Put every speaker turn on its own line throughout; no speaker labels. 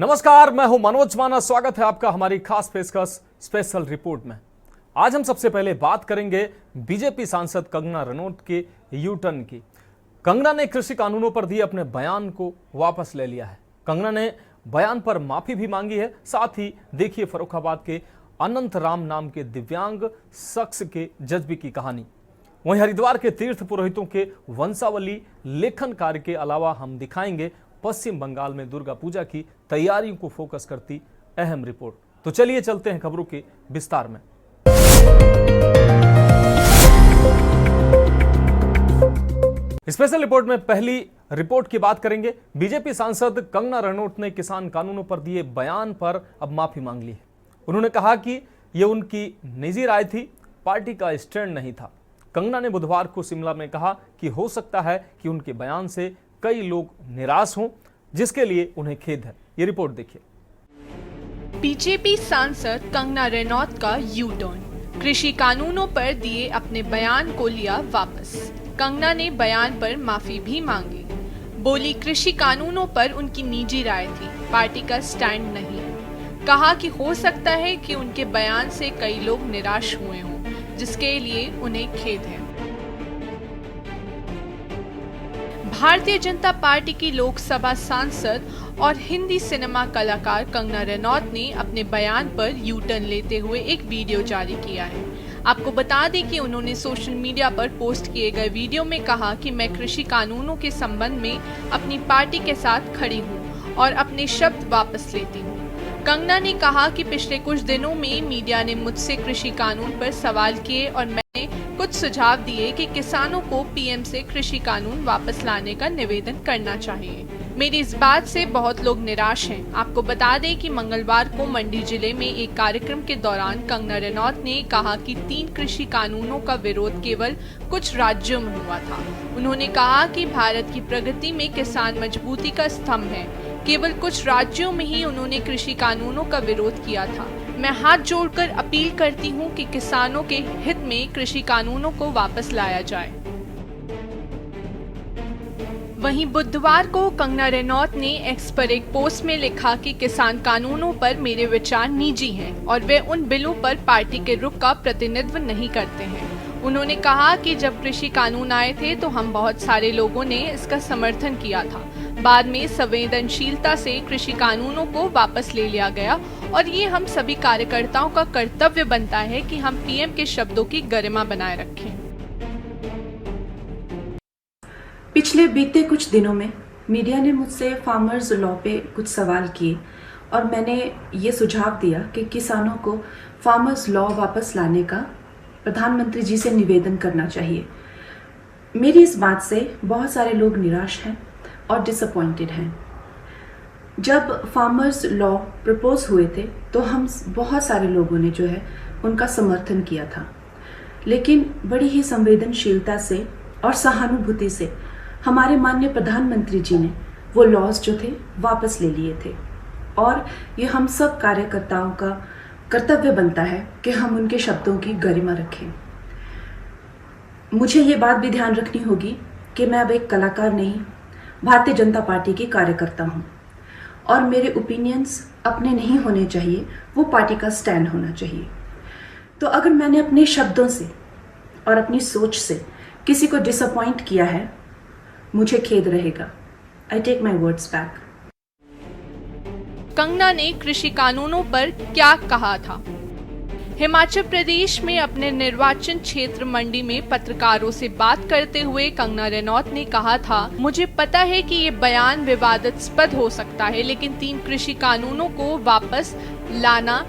नमस्कार, मैं हूं मनोज माना। स्वागत है आपका हमारी खास पेशकश स्पेशल रिपोर्ट में। आज हम सबसे पहले बात करेंगे बीजेपी सांसद कंगना रनौत के यू टर्न की। कंगना ने कृषि कानूनों पर दिए अपने बयान को वापस ले लिया है। कंगना ने बयान पर माफी भी मांगी है। साथ ही देखिए फर्रुखाबाद के अनंत राम नाम के दिव्यांग शख्स के जज्बे की कहानी। वहीं हरिद्वार के तीर्थ पुरोहितों के वंशावली लेखन कार्य के अलावा हम दिखाएंगे पश्चिम बंगाल में दुर्गा पूजा की तैयारियों को फोकस करती अहम रिपोर्ट। तो चलिए चलते हैं खबरों के विस्तार में। स्पेशल रिपोर्ट में पहली रिपोर्ट की बात करेंगे। बीजेपी सांसद कंगना रनौत ने किसान कानूनों पर दिए बयान पर अब माफी मांग ली है। उन्होंने कहा कि यह उनकी निजी राय थी, पार्टी का स्टैंड नहीं था। कंगना ने बुधवार को शिमला में कहा कि हो सकता है कि उनके बयान से कई लोग निराश हों, जिसके लिए उन्हें खेद है। ये रिपोर्ट देखिए।
बीजेपी सांसद कंगना रनौत का यू टर्न। कृषि कानूनों पर दिए अपने बयान को लिया वापस। कंगना ने बयान पर माफी भी मांगी। बोली कृषि कानूनों पर उनकी निजी राय थी, पार्टी का स्टैंड नहीं। कहा कि हो सकता है कि उनके बयान से कई लोग निराश हुए हों, जिसके लिए उन्हें खेद है। भारतीय जनता पार्टी की लोकसभा सांसद और हिंदी सिनेमा कलाकार कंगना रनौत ने अपने बयान पर यू टर्न लेते हुए एक वीडियो जारी किया है। आपको बता दें कि उन्होंने सोशल मीडिया पर पोस्ट किए गए वीडियो में कहा कि मैं कृषि कानूनों के संबंध में अपनी पार्टी के साथ खड़ी हूं और अपने शब्द वापस लेती हूं। कंगना ने कहा कि पिछले कुछ दिनों में मीडिया ने मुझसे कृषि कानून पर सवाल किए और मैंने कुछ सुझाव दिए कि किसानों को पीएम से कृषि कानून वापस लाने का निवेदन करना चाहिए। मेरी इस बात से बहुत लोग निराश हैं। आपको बता दें कि मंगलवार को मंडी जिले में एक कार्यक्रम के दौरान कंगना रनौत ने कहा कि 3 कृषि कानूनों का विरोध केवल कुछ राज्यों में हुआ था। उन्होंने कहा कि भारत की प्रगति में किसान मजबूती का स्तंभ है। केवल कुछ राज्यों में ही उन्होंने कृषि कानूनों का विरोध किया था। मैं हाथ जोड़कर अपील करती हूं कि किसानों के हित में कृषि कानूनों को वापस लाया जाए। वहीं बुधवार को कंगना रनौत ने एक्स पर एक पोस्ट में लिखा कि किसान कानूनों पर मेरे विचार निजी हैं और वे उन बिलों पर पार्टी के रुख का प्रतिनिधित्व नहीं करते हैं। उन्होंने कहा कि जब कृषि कानून आए थे तो हम बहुत सारे लोगों ने इसका समर्थन किया था। बाद में संवेदनशीलता से कृषि कानूनों को वापस ले लिया गया और ये हम सभी कार्यकर्ताओं का कर्तव्य बनता है कि हम पीएम के शब्दों की गरिमा बनाए रखें।
पिछले बीते कुछ दिनों में मीडिया ने मुझसे फार्मर्स लॉ पे कुछ सवाल किए और मैंने ये सुझाव दिया कि किसानों को फार्मर्स लॉ वापस लाने का प्रधानमंत्री जी से निवेदन करना चाहिए। मेरी इस बात से बहुत सारे लोग निराश हैं और डिसअपॉइंटेड हैं। जब फार्मर्स लॉ प्रपोज हुए थे तो हम बहुत सारे लोगों ने जो है उनका समर्थन किया था, लेकिन बड़ी ही संवेदनशीलता से और सहानुभूति से हमारे माननीय प्रधानमंत्री जी ने वो लॉज जो थे वापस ले लिए थे और ये हम सब कार्यकर्ताओं का कर्तव्य बनता है कि हम उनके शब्दों की गरिमा रखें। मुझे ये बात भी ध्यान रखनी होगी कि मैं अब एक कलाकार नहीं, भारतीय जनता पार्टी की कार्यकर्ता हूँ और मेरे ओपिनियंस अपने नहीं होने चाहिए, वो पार्टी का स्टैंड होना चाहिए। तो अगर मैंने अपने शब्दों से और अपनी सोच से किसी को डिसअपॉइंट किया है, मुझे खेद रहेगा। I take my words back.
Kangana ने कृषि कानूनों पर क्या कहा था? हिमाचल प्रदेश में अपने निर्वाचन क्षेत्र मंडी में पत्रकारों से बात करते हुए कंगना रनौत ने कहा था, मुझे पता है कि ये बयान विवादास्पद हो सकता है, लेकिन 3 कृषि कानूनों को वापस लाना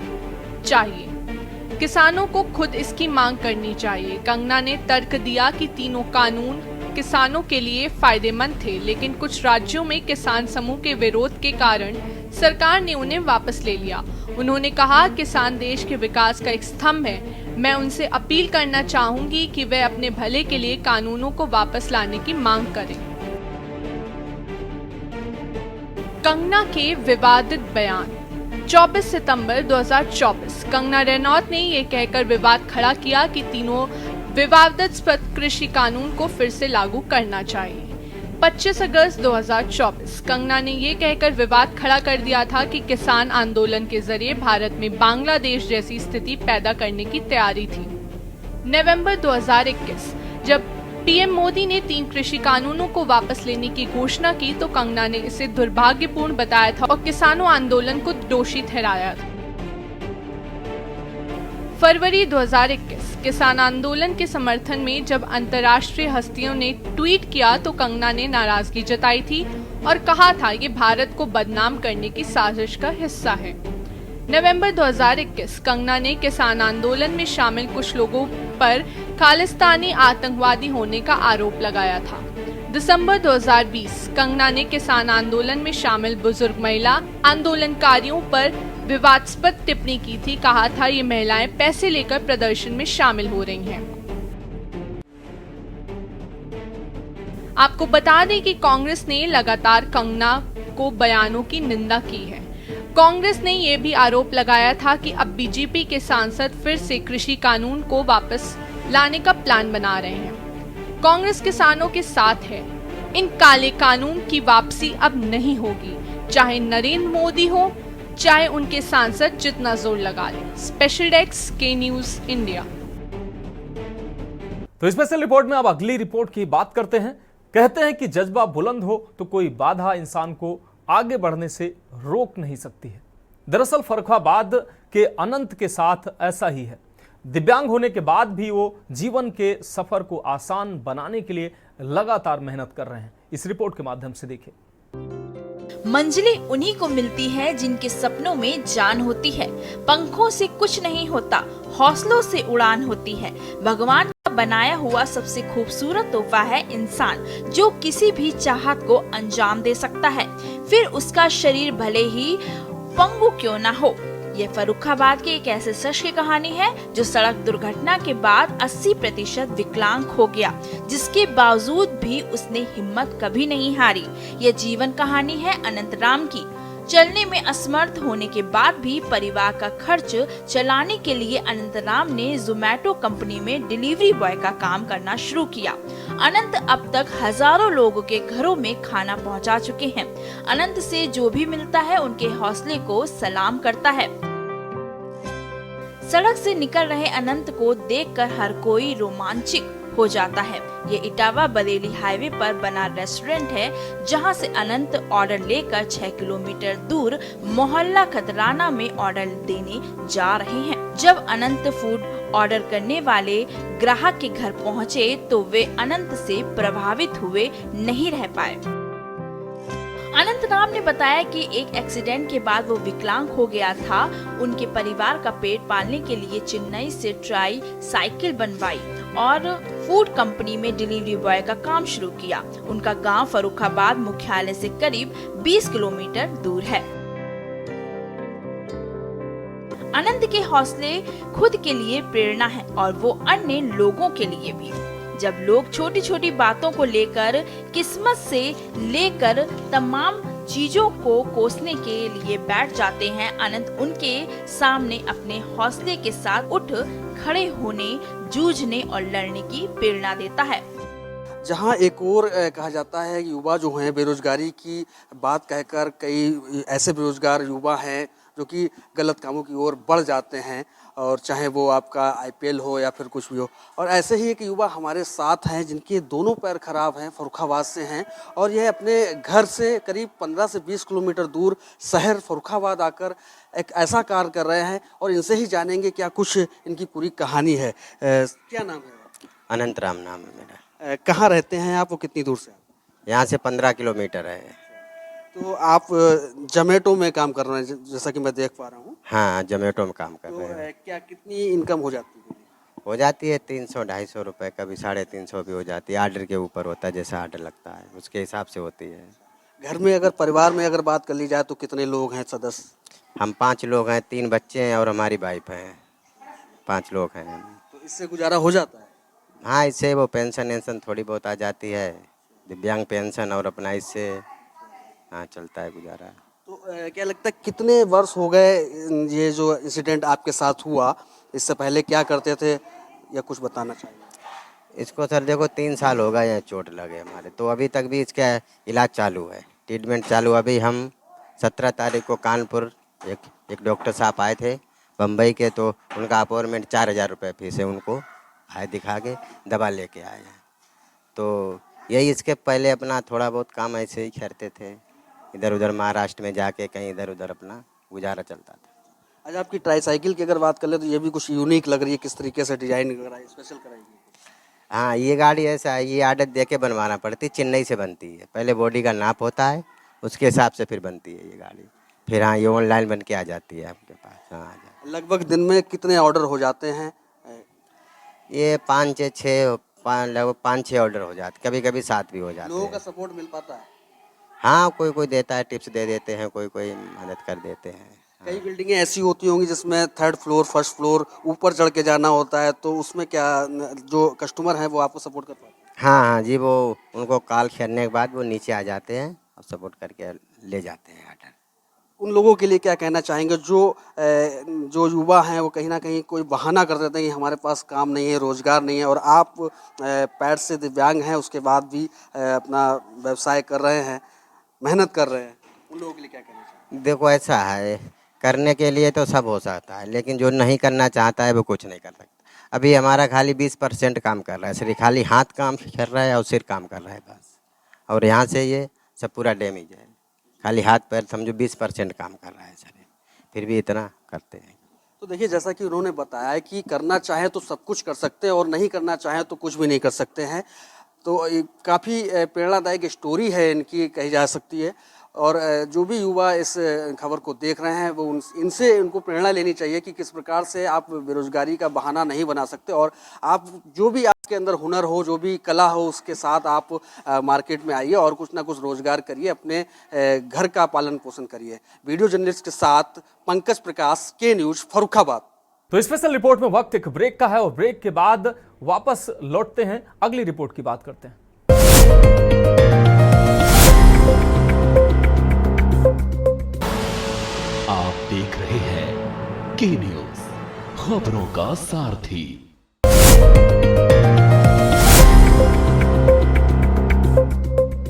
चाहिए। किसानों को खुद इसकी मांग करनी चाहिए। कंगना ने तर्क दिया कि तीनों कानून किसानों के लिए फायदेमंद थे, लेकिन कुछ राज्यों में किसान समूह के विरोध के कारण सरकार ने उन्हें वापस ले लिया। उन्होंने कहा, किसान देश के विकास का एक स्तंभ है। मैं उनसे अपील करना चाहूंगी कि वे अपने भले के लिए कानूनों को वापस लाने की मांग करें। कंगना के विवादित बयान। 24 सितंबर 2024 कंगना रनौत ने ये कहकर विवाद खड़ा किया कि तीनों विवादास्पद कृषि कानून को फिर से लागू करना चाहिए। 25 अगस्त 2024 कंगना ने ये कहकर विवाद खड़ा कर दिया था कि किसान आंदोलन के जरिए भारत में बांग्लादेश जैसी स्थिति पैदा करने की तैयारी थी। नवंबर 2021 जब पीएम मोदी ने 3 कृषि कानूनों को वापस लेने की घोषणा की तो कंगना ने इसे दुर्भाग्यपूर्ण बताया था और किसानों आंदोलन को दोषी ठहराया था। फरवरी 2021 किसान आंदोलन के समर्थन में जब अंतर्राष्ट्रीय हस्तियों ने ट्वीट किया तो कंगना ने नाराजगी जताई थी और कहा था ये भारत को बदनाम करने की साजिश का हिस्सा है। नवंबर 2021 कंगना ने किसान आंदोलन में शामिल कुछ लोगों पर खालिस्तानी आतंकवादी होने का आरोप लगाया था। दिसंबर 2020 कंगना ने किसान आंदोलन में शामिल बुजुर्ग महिला आंदोलनकारियों पर विवादास्पद टिप्पणी की थी। कहा था ये महिलाएं पैसे लेकर प्रदर्शन में शामिल हो रही हैं। आपको बता दें कि कांग्रेस ने लगातार कंगना को बयानों की निंदा की है। कांग्रेस ने यह भी आरोप लगाया था कि अब बीजेपी के सांसद फिर से कृषि कानून को वापस लाने का प्लान बना रहे हैं। कांग्रेस किसानों के साथ है। इन काले कानून की वापसी अब नहीं होगी, चाहे नरेंद्र मोदी हो चाहे उनके सांसद जितना जोर लगा ले। स्पेशल डेस्क के न्यूज इंडिया।
तो स्पेशल रिपोर्ट में अब अगली रिपोर्ट की बात करते हैं। कहते हैं कि जज्बा बुलंद हो तो कोई बाधा इंसान को आगे बढ़ने से रोक नहीं सकती है। दरअसल फर्रुखाबाद के अनंत के साथ ऐसा ही है। दिव्यांग होने के बाद भी वो जीवन के सफर को आसान बनाने के लिए लगातार मेहनत कर रहे हैं। इस रिपोर्ट के माध्यम से देखिए।
मंजिलें उन्हीं को मिलती है जिनके सपनों में जान होती है। पंखों से कुछ नहीं होता, हौसलों से उड़ान होती है। भगवान का बनाया हुआ सबसे खूबसूरत तोहफा है इंसान, जो किसी भी चाहत को अंजाम दे सकता है, फिर उसका शरीर भले ही पंगु क्यों ना हो। ये फर्रुखाबाद के एक ऐसे शख्स की कहानी है जो सड़क दुर्घटना के बाद 80% विकलांग हो गया, जिसके बावजूद भी उसने हिम्मत कभी नहीं हारी। ये जीवन कहानी है अनंत राम की। चलने में असमर्थ होने के बाद भी परिवार का खर्च चलाने के लिए अनंत राम ने जोमैटो कंपनी में डिलीवरी बॉय का काम करना शुरू किया। अनंत अब तक हजारों लोगों के घरों में खाना पहुंचा चुके हैं। अनंत से जो भी मिलता है उनके हौसले को सलाम करता है। सड़क से निकल रहे अनंत को देखकर हर कोई रोमांचित हो जाता है। ये इटावा बरेली हाईवे पर बना रेस्टोरेंट है, जहां से अनंत ऑर्डर लेकर 6 किलोमीटर दूर मोहल्ला खतराना में ऑर्डर देने जा रहे हैं। जब अनंत फूड ऑर्डर करने वाले ग्राहक के घर पहुंचे तो वे अनंत से प्रभावित हुए नहीं रह पाए। अनंत राम ने बताया कि एक एक्सीडेंट के बाद वो विकलांग हो गया था। उनके परिवार का पेट पालने के लिए चेन्नई से ट्राई साइकिल बनवाई और फूड कंपनी में डिलीवरी बॉय का काम शुरू किया। उनका गांव फर्रुखाबाद मुख्यालय से करीब 20 किलोमीटर दूर है। अनंत के हौसले खुद के लिए प्रेरणा है और वो अन्य लोगों के लिए भी। जब लोग छोटी छोटी बातों को लेकर, किस्मत से लेकर तमाम चीजों को कोसने के लिए बैठ जाते हैं, अनंत उनके सामने अपने हौसले के साथ उठ खड़े होने, जूझने और लड़ने की प्रेरणा देता है।
जहां एक और कहा जाता है कि युवा जो हैं बेरोजगारी की बात कहकर कई ऐसे बेरोजगार युवा हैं जो कि गलत कामों की ओर बढ़ जाते हैं, और चाहे वो आपका आईपीएल हो या फिर कुछ भी हो। और ऐसे ही एक युवा हमारे साथ हैं जिनके दोनों पैर खराब हैं, फर्रुखाबाद से हैं, और यह अपने घर से करीब 15 से 20 किलोमीटर दूर शहर फर्रुखाबाद आकर एक ऐसा कार्य कर रहे हैं, और इनसे ही जानेंगे क्या कुछ इनकी पूरी कहानी है। क्या नाम है?
अनंत राम नाम है मेरा।
कहाँ रहते हैं आप, वो कितनी दूर से?
यहाँ से 15 किलोमीटर है।
तो आप जोमैटो में काम कर रहे हैं जैसा कि मैं देख पा रहा हूँ।
हाँ, जोमैटो में काम कर
तो
रहे हैं।
क्या कितनी इनकम हो जाती है?
हो जाती है 300-250 रुपए, कभी 350 भी हो जाती है। आर्डर के ऊपर होता है, जैसा आर्डर लगता है उसके हिसाब से होती है।
घर में अगर परिवार में अगर बात कर ली जाए तो कितने लोग हैं सदस्य?
हम 5 लोग हैं, 3 बच्चे हैं और हमारी वाइफ हैं। 5 लोग हैं हम।
तो इससे गुजारा हो जाता है?
हाँ, इससे वो पेंशन वेंशन थोड़ी बहुत आ जाती है, दिव्यांग पेंशन, और अपना इससे हाँ चलता है गुजारा।
तो क्या लगता है कितने वर्ष हो गए ये जो इंसिडेंट आपके साथ हुआ? इससे पहले क्या करते थे या कुछ बताना चाहिए?
इसको सर देखो 3 साल हो गए हैं चोट लगे हमारे, तो अभी तक भी इसका इलाज चालू है, ट्रीटमेंट चालू। अभी हम 17 तारीख को कानपुर एक डॉक्टर साहब आए थे बम्बई के, तो उनका अपॉइंटमेंट 4,000 रुपये फीस है, उनको आए दिखा के दवा लेके आए हैं। तो यही इसके पहले अपना थोड़ा बहुत काम ऐसे ही करते थे, इधर उधर महाराष्ट्र में जाके कहीं इधर उधर अपना गुजारा चलता था।
आज आपकी ट्राईसाइकिल की अगर बात कर ले तो ये भी कुछ यूनिक लग रही है, किस तरीके से डिजाइन कराई, स्पेशल कराई?
हाँ, ये गाड़ी ऐसा है, ये आर्डर दे के बनवाना पड़ती, चेन्नई से बनती है। पहले बॉडी का नाप होता है, उसके हिसाब से फिर बनती है ये गाड़ी। फिर हाँ, ये ऑनलाइन बन के आ जाती है आपके पास। हाँ,
लगभग दिन में कितने ऑर्डर हो जाते हैं?
ये 5-6 ऑर्डर हो जाते, कभी कभी 7 भी हो जाते
लोगों
हैं।
का सपोर्ट मिल पाता है?
हाँ, कोई कोई देता है, टिप्स दे देते हैं, कोई कोई मदद कर देते हैं।
कई बिल्डिंगें ऐसी होती होंगी जिसमें 3rd फ्लोर, 1st फ्लोर ऊपर चढ़ के जाना होता है, तो उसमें क्या जो कस्टमर हैं वो आपको सपोर्ट कर पाते हैं?
हाँ हाँ जी, वो उनको कॉल करने के बाद वो नीचे आ जाते हैं और सपोर्ट करके ले जाते हैं ऑर्डर।
उन लोगों के लिए क्या कहना चाहेंगे जो युवा हैं वो कहीं ना कहीं कोई बहाना कर देते हैं कि हमारे पास काम नहीं है, रोजगार नहीं है, और आप पैर से दिव्यांग हैं उसके बाद भी अपना व्यवसाय कर रहे हैं, मेहनत कर रहे हैं, उन लोगों के लिए क्या कहना चाहेंगे?
देखो ऐसा है, करने के लिए तो सब हो सकता है, लेकिन जो नहीं करना चाहता है वो कुछ नहीं कर सकता। अभी हमारा खाली 20% काम कर रहा है, सिर्फ खाली हाथ काम कर रहा है और सिर काम कर रहा है बस, और यहाँ से ये सब पूरा डैमेज है। खाली हाथ पैर समझो 20% काम कर रहा है सर, फिर भी इतना करते हैं।
तो देखिए, जैसा कि उन्होंने बताया कि करना चाहे तो सब कुछ कर सकते हैं और नहीं करना चाहे तो कुछ भी नहीं कर सकते हैं। तो काफ़ी प्रेरणादायक स्टोरी है इनकी, कही जा सकती है। और जो भी युवा इस खबर को देख रहे हैं वो इनसे उनको प्रेरणा लेनी चाहिए कि किस प्रकार से आप बेरोजगारी का बहाना नहीं बना सकते, और आप जो भी आपके अंदर हुनर हो, जो भी कला हो, उसके साथ आप मार्केट में आइए और कुछ ना कुछ रोजगार करिए, अपने घर का पालन पोषण करिए। वीडियो जर्नलिस्ट के साथ पंकज प्रकाश, के न्यूज, फर्रुखाबाद।
तो स्पेशल रिपोर्ट में वक्त एक ब्रेक का है और ब्रेक के बाद वापस लौटते हैं, अगली रिपोर्ट की बात करते हैं।
आप देख रहे हैं के न्यूज, खबरों का सारथी।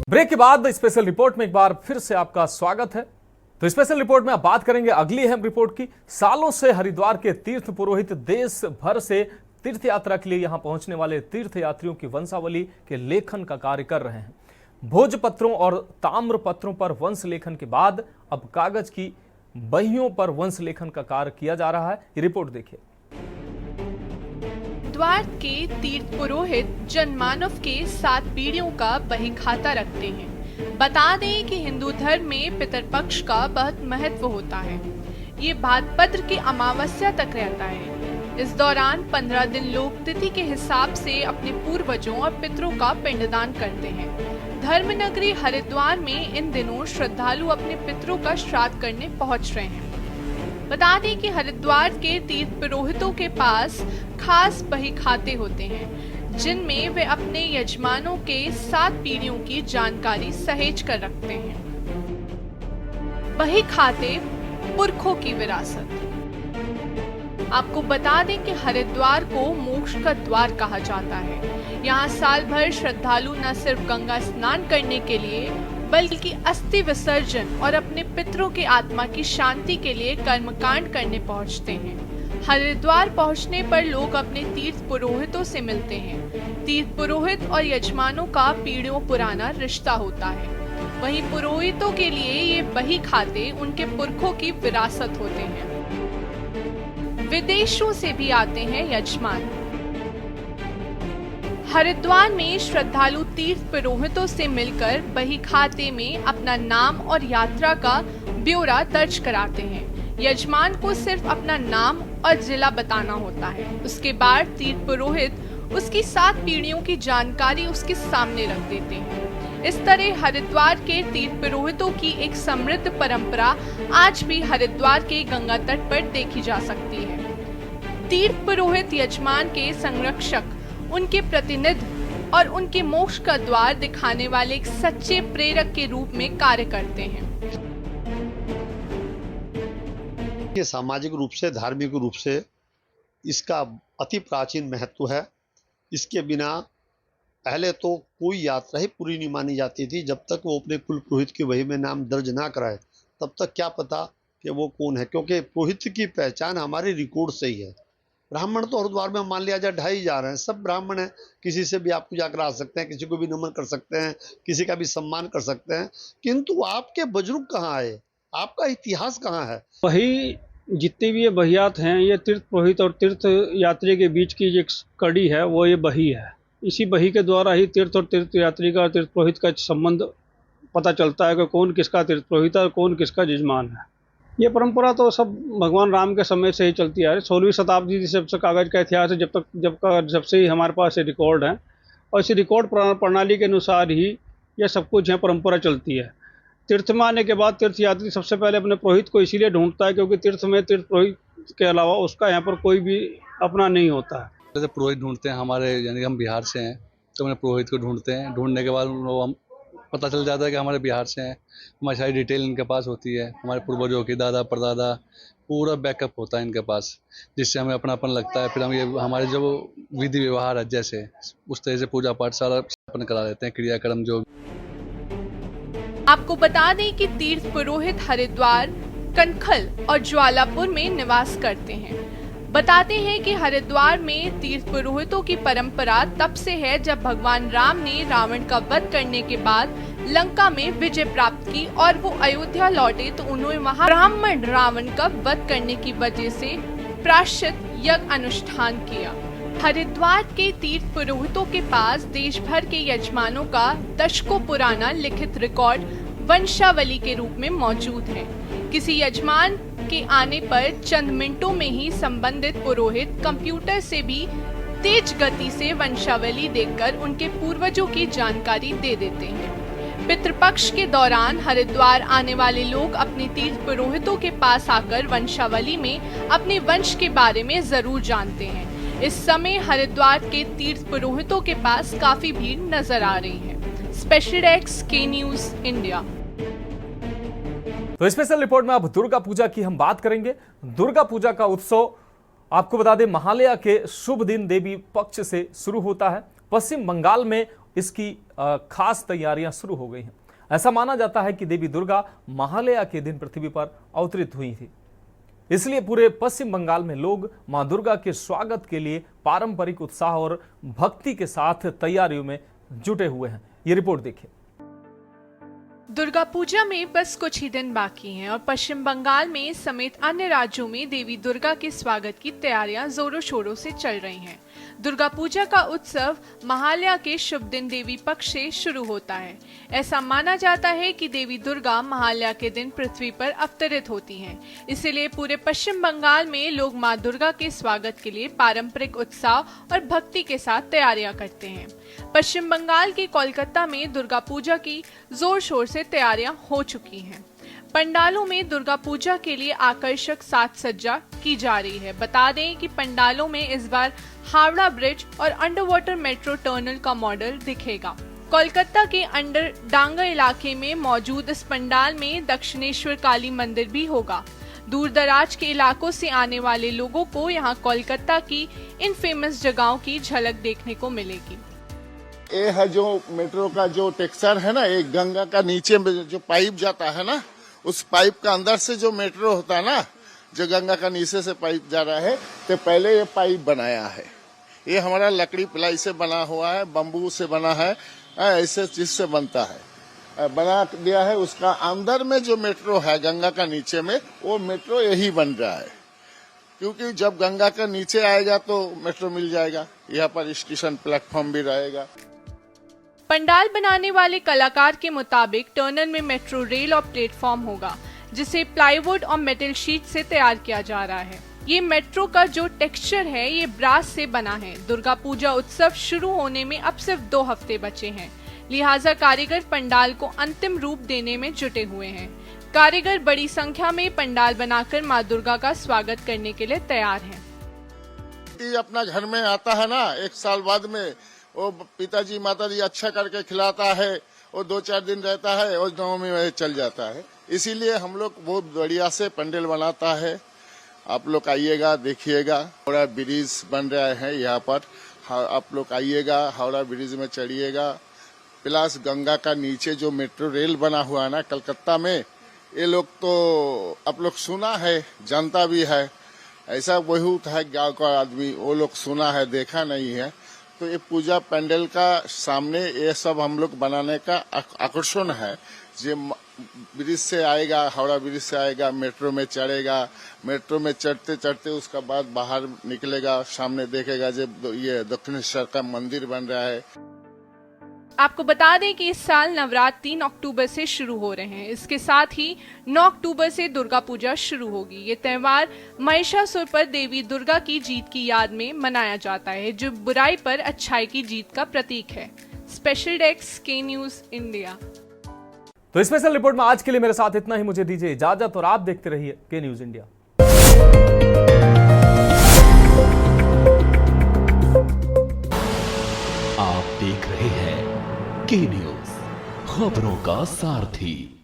ब्रेक के बाद स्पेशल रिपोर्ट में एक बार फिर से आपका स्वागत है। तो स्पेशल रिपोर्ट में आप बात करेंगे अगली अहम रिपोर्ट की। सालों से हरिद्वार के तीर्थ पुरोहित देश भर से तीर्थ यात्रा के लिए यहां पहुंचने वाले तीर्थ यात्रियों की वंशावली के लेखन का कार्य कर रहे हैं। भोजपत्रों और ताम्र पत्रों पर वंश लेखन के बाद अब कागज की बहियों पर वंश लेखन का कार्य किया जा रहा है। ये रिपोर्ट देखिए।
हरिद्वार के तीर्थ पुरोहित जनमानव के 7 पीढ़ियों का बही खाता रखते हैं। बता दें कि हिंदू धर्म में पितरपक्ष का बहुत महत्व होता है। ये भाद्रपद की अमावस्या तक रहता है। इस दौरान 15 दिन लोग तिथि के हिसाब से अपने पूर्वजों और पितरों का पिंडदान करते हैं। धर्मनगरी हरिद्वार में इन दिनों श्रद्धालु अपने पितरों का श्राद्ध करने पहुंच रहे हैं। बता दें कि हरिद्वार के तीर्थ पुरोहितों के पास खास बही खाते होते हैं, जिनमें वे अपने यजमानों के 7 पीढ़ियों की जानकारी सहेज कर रखते हैं। बही खाते पुरखों की विरासत। आपको बता दें कि हरिद्वार को मोक्ष का द्वार कहा जाता है। यहाँ साल भर श्रद्धालु न सिर्फ गंगा स्नान करने के लिए बल्कि अस्थि विसर्जन और अपने पितरों की आत्मा की शांति के लिए कर्मकांड करने पहुँचते हैं। हरिद्वार पहुँचने पर लोग अपने तीर्थ पुरोहितों से मिलते हैं। तीर्थ पुरोहित और यजमानों का पीढ़ियों पुराना रिश्ता होता है। वहीं पुरोहितों के लिए ये बही खाते उनके पुरखों की विरासत होते हैं। विदेशों से भी आते हैं यजमान। हरिद्वार में श्रद्धालु तीर्थ पुरोहितों से मिलकर बही खाते में अपना नाम और यात्रा का ब्यौरा दर्ज कराते हैं। यजमान को सिर्फ अपना नाम और जिला बताना होता है। उसके बाद तीर्थ पुरोहित उसकी 7 पीढ़ियों की जानकारी उसके सामने रख देते हैं। इस तरह हरिद्वार के तीर्थ पुरोहितों की एक समृद्ध परंपरा आज भी हरिद्वार के गंगा तट पर देखी जा सकती है। तीर्थ पुरोहित यजमान के संरक्षक, उनके प्रतिनिधि और उनके मोक्ष का द्वार दिखाने वाले एक सच्चे प्रेरक के रूप में कार्य करते हैं।
ये सामाजिक रूप से, धार्मिक रूप से इसका अति प्राचीन महत्व है। इसके बिना पहले तो कोई यात्रा ही पूरी नहीं मानी जाती थी जब तक वो अपने कुल पुरोहित की वही में नाम दर्ज ना कराए, तब तक क्या पता कि वो कौन है, क्योंकि पुरोहित की पहचान हमारे रिकॉर्ड से ही है। ब्राह्मण तो हरिद्वार में मान लिया जाए 2,500 हैं, सब ब्राह्मण हैं, किसी से भी आप पूजा करा सकते हैं, किसी को भी नमन कर सकते हैं, किसी का भी सम्मान कर सकते हैं, किंतु आपके बुजुर्ग कहाँ आए, आपका इतिहास कहाँ है?
वही जितने भी ये बहियात हैं, ये तीर्थ पुरोहित और तीर्थ यात्री के बीच की जो एक कड़ी है वो ये बही है। इसी बही के द्वारा ही तीर्थ और तीर्थ यात्री का, तीर्थ पुरोहित का संबंध पता चलता है कि कौन किसका तीर्थ पुरोहित है और कौन किसका जजमान है। ये परंपरा तो सब भगवान राम के समय से ही चलती आ रही है। 16वीं शताब्दी से कागज का इतिहास है, जब से ही हमारे पास ये रिकॉर्ड है, और इसी रिकॉर्ड प्रणाली के अनुसार ही यह सब कुछ यहाँ परंपरा चलती है। तीर्थ में आने के बाद तीर्थ यात्री सबसे पहले अपने पुरोहित को इसीलिए ढूंढता है क्योंकि तीर्थ में तीर्थ पुरोहित के अलावा उसका यहाँ पर कोई भी अपना नहीं होता है।
जैसे पुरोहित ढूंढते हैं हमारे, यानी कि हम बिहार से हैं तो अपने पुरोहित को ढूंढते हैं, ढूंढने के बाद हम पता चल जाता है कि हमारे बिहार से हैं, हमारी सारी डिटेल इनके पास होती है, हमारे पूर्वजों की, दादा परदादा, पूरा बैकअप होता है इनके पास, जिससे हमें अपनापन लगता है। फिर हम ये हमारे जो विधि व्यवहार है जैसे उस तरह से पूजा पाठ सारा अपन करा देते हैं, क्रियाक्रम जो।
आपको बता दें कि तीर्थ पुरोहित हरिद्वार, कनखल और ज्वालापुर में निवास करते हैं। बताते हैं कि हरिद्वार में तीर्थ पुरोहितों की परंपरा तब से है जब भगवान राम ने रावण का वध करने के बाद लंका में विजय प्राप्त की और वो अयोध्या लौटे तो उन्होंने वहां ब्राह्मण रावण का वध करने की वजह से प्रायश्चित यज्ञ अनुष्ठान किया। हरिद्वार के तीर्थ पुरोहितों के पास देश भर के यजमानों का दशकों पुराना लिखित रिकॉर्ड वंशावली के रूप में मौजूद है। किसी यजमान के आने पर चंद मिनटों में ही संबंधित पुरोहित कंप्यूटर से भी तेज गति से वंशावली देखकर उनके पूर्वजों की जानकारी दे देते हैं। पितृपक्ष के दौरान हरिद्वार आने वाले लोग अपने तीर्थ पुरोहितों के पास आकर वंशावली में अपने वंश के बारे में जरूर जानते हैं। इस समय हरिद्वार के तीर्थ पुरोहितों के पास काफी भीड़ नजर आ रही है। स्पेशल डेस्क के न्यूज इंडिया।
तो स्पेशल रिपोर्ट में अब दुर्गा पूजा की हम बात करेंगे। दुर्गा पूजा का उत्सव आपको बता दें महालया के शुभ दिन देवी पक्ष से शुरू होता है। पश्चिम बंगाल में इसकी खास तैयारियां शुरू हो गई हैं। ऐसा माना जाता है कि देवी दुर्गा महालया के दिन पृथ्वी पर अवतरित हुई थी, इसलिए पूरे पश्चिम बंगाल में लोग मां दुर्गा के स्वागत के लिए पारंपरिक उत्साह और भक्ति के साथ तैयारियों में जुटे हुए हैं। ये रिपोर्ट देखिए।
दुर्गा पूजा में बस कुछ ही दिन बाकी हैं और पश्चिम बंगाल में समेत अन्य राज्यों में देवी दुर्गा के स्वागत की तैयारियां जोरों शोरों से चल रही हैं। दुर्गा पूजा का उत्सव महालया के शुभ दिन देवी पक्ष से शुरू होता है। ऐसा माना जाता है कि देवी दुर्गा महालया के दिन पृथ्वी पर अवतरित होती हैं। इसीलिए पूरे पश्चिम बंगाल में लोग मां दुर्गा के स्वागत के लिए पारंपरिक उत्साह और भक्ति के साथ तैयारियां करते हैं। पश्चिम बंगाल के कोलकाता में दुर्गा पूजा की जोर शोर से तैयारियां हो चुकी हैं। पंडालों में दुर्गा पूजा के लिए आकर्षक साज सज्जा की जा रही है। बता दें कि पंडालों में इस बार हावड़ा ब्रिज और अंडर वाटर मेट्रो टनल का मॉडल दिखेगा। कोलकाता के अंडर डांगा इलाके में मौजूद इस पंडाल में दक्षिणेश्वर काली मंदिर भी होगा। दूर दराज के इलाकों से आने वाले लोगों को यहाँ कोलकाता की इन फेमस जगहों की झलक देखने को मिलेगी।
ये है जो मेट्रो का जो टेक्सचर है ना, एक गंगा का नीचे में जो पाइप जाता है ना, उस पाइप का अंदर से जो मेट्रो होता है ना, जो गंगा का नीचे से पाइप जा रहा है, तो पहले ये पाइप बनाया है। ये हमारा लकड़ी प्लाई से बना हुआ है, बम्बू से बना है, ऐसे चीज से बनता है, बना दिया है। उसका अंदर में जो मेट्रो है गंगा का नीचे में, वो मेट्रो यही बन रहा है, क्योंकि जब गंगा का नीचे आएगा तो मेट्रो मिल जाएगा। यहाँ पर स्टेशन प्लेटफॉर्म भी रहेगा।
पंडाल बनाने वाले कलाकार के मुताबिक टनल में मेट्रो रेल और प्लेटफॉर्म होगा, जिसे प्लाईवुड और मेटल शीट से तैयार किया जा रहा है। ये मेट्रो का जो टेक्सचर है ये ब्रास से बना है। दुर्गा पूजा उत्सव शुरू होने में अब सिर्फ 2 हफ्ते बचे हैं, लिहाजा कारीगर पंडाल को अंतिम रूप देने में जुटे हुए हैं। कारीगर बड़ी संख्या में पंडाल बनाकर मां दुर्गा का स्वागत करने के लिए तैयार हैं।
अपना घर में आता है ना, 1 साल बाद में वो पिताजी माताजी अच्छा करके खिलाता है, वो 2-4 दिन रहता है और नवमी में चल जाता है। इसीलिए हम लोग बहुत बढ़िया से पंडाल बनाता है। आप लोग आइएगा, देखिएगा। बड़ा ब्रिज बन रहा है यहाँ पर, आप लोग आइएगा, हावड़ा ब्रिज में चढ़िएगा। प्लस गंगा का नीचे जो मेट्रो रेल बना हुआ है ना कलकत्ता में, ये लोग तो आप लोग सुना है, जानता भी है, ऐसा बहुत है गांव का आदमी, वो लोग सुना है, देखा नहीं है। तो ये पूजा पंडाल का सामने ये सब हम लोग बनाने का आकर्षण है। जो ब्रिज से आएगा, हावड़ा ब्रिज से आएगा, मेट्रो में चढ़ेगा, मेट्रो में चढ़ते चढ़ते उसका बाद बाहर निकलेगा, सामने देखेगा जो ये दक्षिणेश्वर का मंदिर बन रहा है।
आपको बता दें कि इस साल नवरात्र 3 अक्टूबर से शुरू हो रहे हैं। इसके साथ ही 9 अक्टूबर से दुर्गा पूजा शुरू होगी। ये त्योहार महिषासुर पर देवी दुर्गा की जीत की याद में मनाया जाता है, जो बुराई पर अच्छाई की जीत का प्रतीक है। स्पेशल डेस्क के न्यूज इंडिया।
तो स्पेशल रिपोर्ट में आज के लिए मेरे साथ इतना ही। मुझे दीजिए इजाजत और आप देखते रहिए के न्यूज इंडिया।
आप देख रहे हैं के न्यूज, खबरों का सारथी।